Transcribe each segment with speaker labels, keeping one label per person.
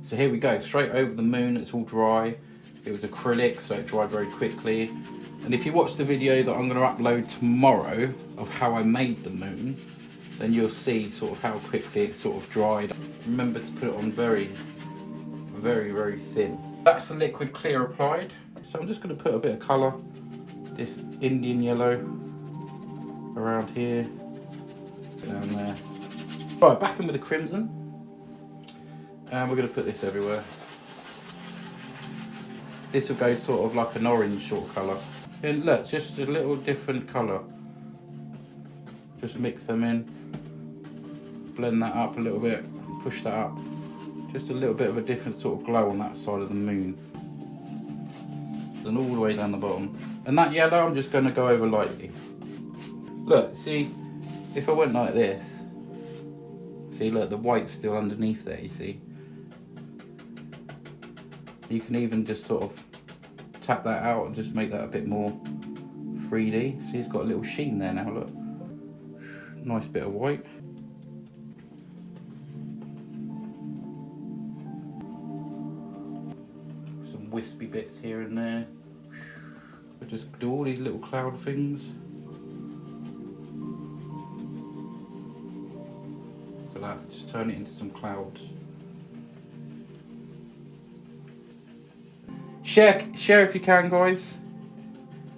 Speaker 1: So here we go, straight over the moon. It's all dry. It was acrylic, so it dried very quickly. And if you watch the video that I'm going to upload tomorrow of how I made the moon, then you'll see sort of how quickly it sort of dried. Remember to put it on very, very thin. That's the liquid clear applied. So I'm just going to put a bit of colour, this Indian yellow, around here, down there. Right, back in with the crimson. And we're going to put this everywhere. This will go sort of like an orange sort of colour. And look, just a little different colour. Just mix them in. Blend that up a little bit. Push that up. Just a little bit of a different sort of glow on that side of the moon. And all the way down the bottom. And that yellow I'm just going to go over lightly. Look, see, if I went like this, see, look, the white's still underneath there, you see. You can even just sort of tap that out and just make that a bit more 3D. See, it's got a little sheen there now, look. Nice bit of white. Some wispy bits here and there. We'll just do all these little cloud things. Look at that, just turn it into some clouds. Share if you can, guys.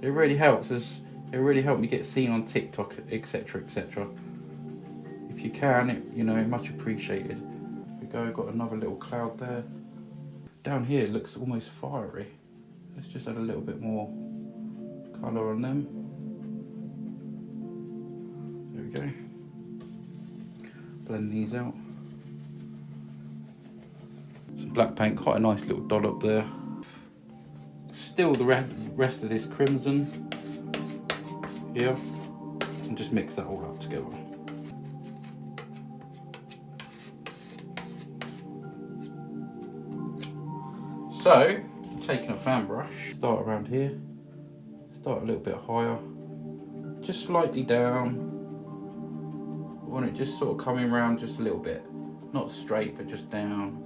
Speaker 1: It really helps us. It really helped me get seen on TikTok, etc, etc. If you can, it much appreciated. There we go. Got another little cloud there. Down here it looks almost fiery. Let's just add a little bit more colour on them. There we go. Blend these out. Some black paint. Quite a nice little dollop there. Still the rest of this crimson here, and just mix that all up together. So, taking a fan brush, start around here, start a little bit higher, just slightly down. I want it just sort of coming around just a little bit, not straight but just down.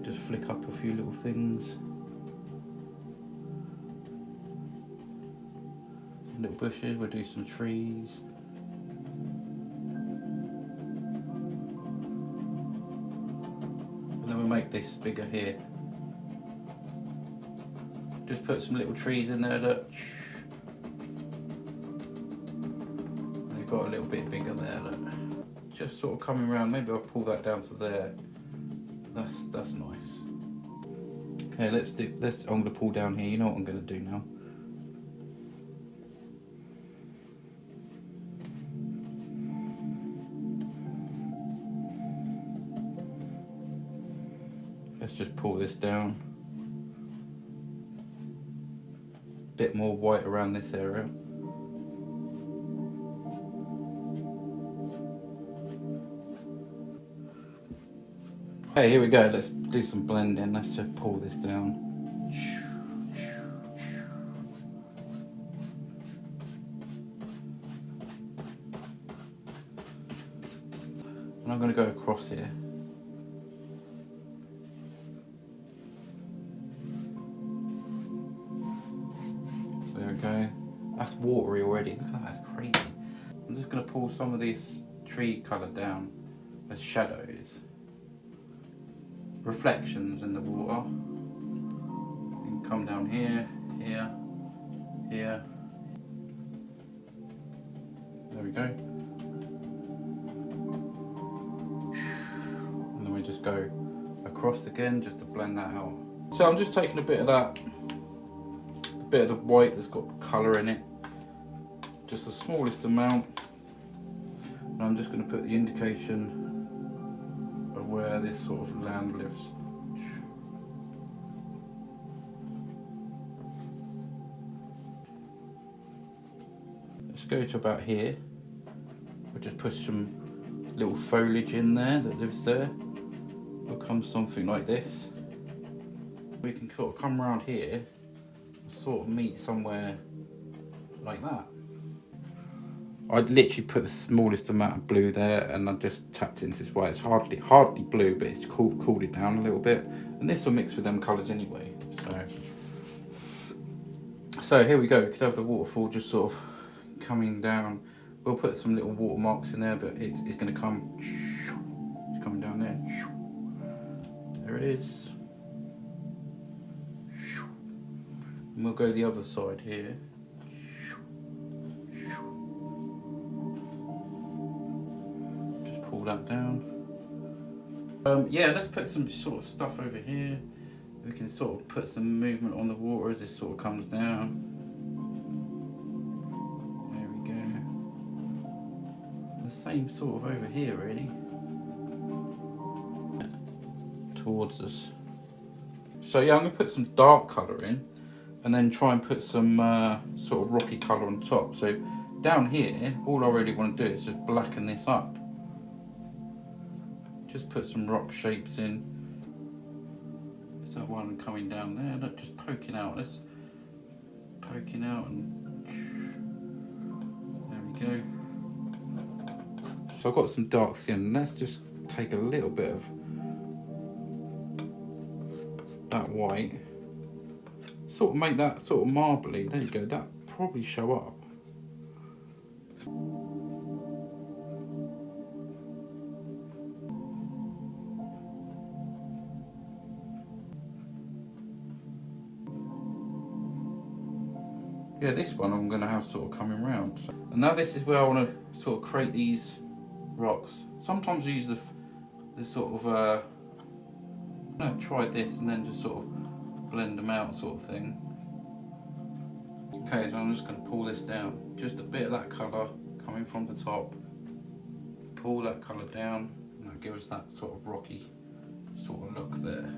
Speaker 1: Just flick up a few little things. Little bushes, we'll do some trees. And then we'll make this bigger here. Just put some little trees in there that they've got a little bit bigger there. Look. Just sort of coming around, maybe I'll pull that down to there. That's nice. Okay, let's do this. I'm gonna pull down here, you know what I'm gonna do now. Let's just pull this down. Bit more white around this area. Okay, here we go. Let's do some blending. Let's just pull this down. And I'm going to go across here. There we go. That's watery already. Look at that, that's crazy. I'm just going to pull some of this tree colour down as shadows. Reflections in the water. You can come down here, here, here. There we go. And then we just go across again just to blend that out. So I'm just taking a bit of that, a bit of the white that's got colour in it, just the smallest amount. And I'm just going to put the indication of where this sort of land lives. Let's go to about here. We'll just put some little foliage in there that lives there. Will come something like this. We can sort of come around here and sort of meet somewhere like that. I literally put the smallest amount of blue there, and I just tapped it into this white. It's hardly blue, but it's cooled it down a little bit. And this will mix with them colours anyway. So here we go. We could have the waterfall just sort of coming down. We'll put some little watermarks in there, but it's going to come. It's coming down there. There it is. And we'll go the other side here. Just pull that down. Yeah, let's put some sort of stuff over here. We can sort of put some movement on the water as this sort of comes down. There we go. The same sort of over here, really. Towards us. So yeah, I'm going to put some dark colour in, and then try and put some sort of rocky colour on top. So down here, all I really want to do is just blacken this up. Just put some rock shapes in. There's that one coming down there, look, just poking out. Let's poking out, and there we go. So I've got some dark skin. Let's just take a little bit of that white, sort of make that sort of marbly. There you go, that probably show up. Yeah, this one I'm going to have sort of coming round. And now this is where I want to sort of create these rocks. Sometimes I use the sort of I tried this and then just sort of blend them out sort of thing. Okay, so I'm just going to pull this down. Just a bit of that colour coming from the top. Pull that colour down, and that'll give us that sort of rocky sort of look there.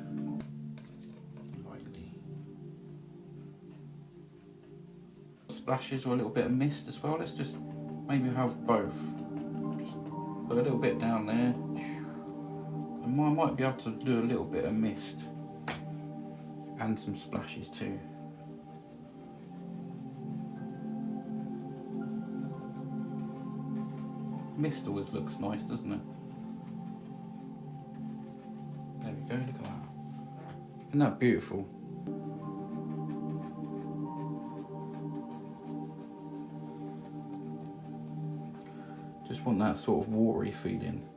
Speaker 1: Lightly. Splashes or a little bit of mist as well. Let's just maybe have both. Just put a little bit down there. I might be able to do a little bit of mist and some splashes too. Mist always looks nice, doesn't it? There we go, look at that. Isn't that beautiful? Just want that sort of watery feeling.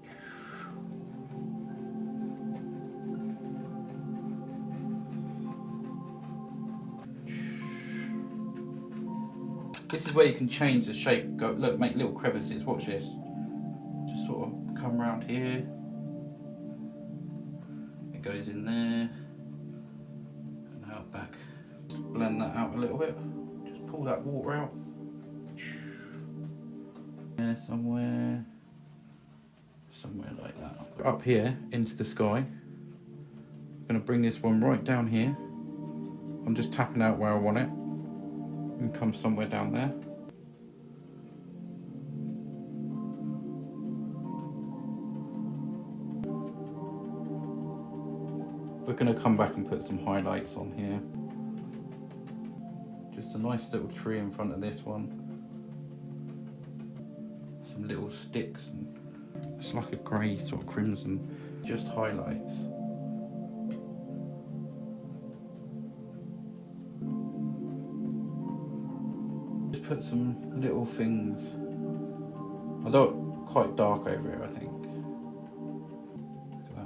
Speaker 1: This is where you can change the shape. Go, look, make little crevices. Watch this. Just sort of come around here. It goes in there and out back. Just blend that out a little bit. Just pull that water out. There, somewhere like that. Up here into the sky. I'm going to bring this one right down here. I'm just tapping out where I want it. And come somewhere down there. We're going to come back and put some highlights on here. Just a nice little tree in front of this one. Some little sticks. And it's like a grey sort of crimson. Just highlights. Put some little things, although quite dark over here, I think. Look at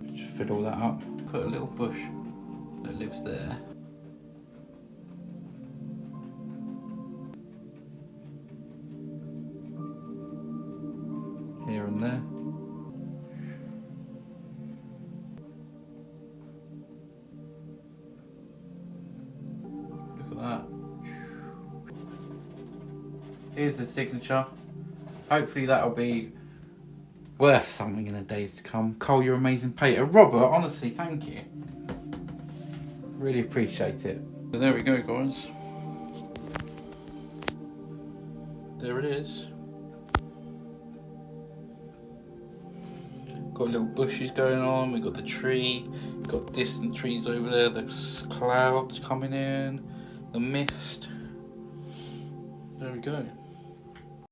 Speaker 1: that. Just fiddle that up. Put a little bush that lives there. Here and there. Here's the signature. Hopefully that'll be worth something in the days to come. Cole, you're amazing painter. Robert, honestly, thank you. Really appreciate it. So there we go, guys. There it is. Got little bushes going on, we've got the tree, got distant trees over there, the clouds coming in, the mist. There we go.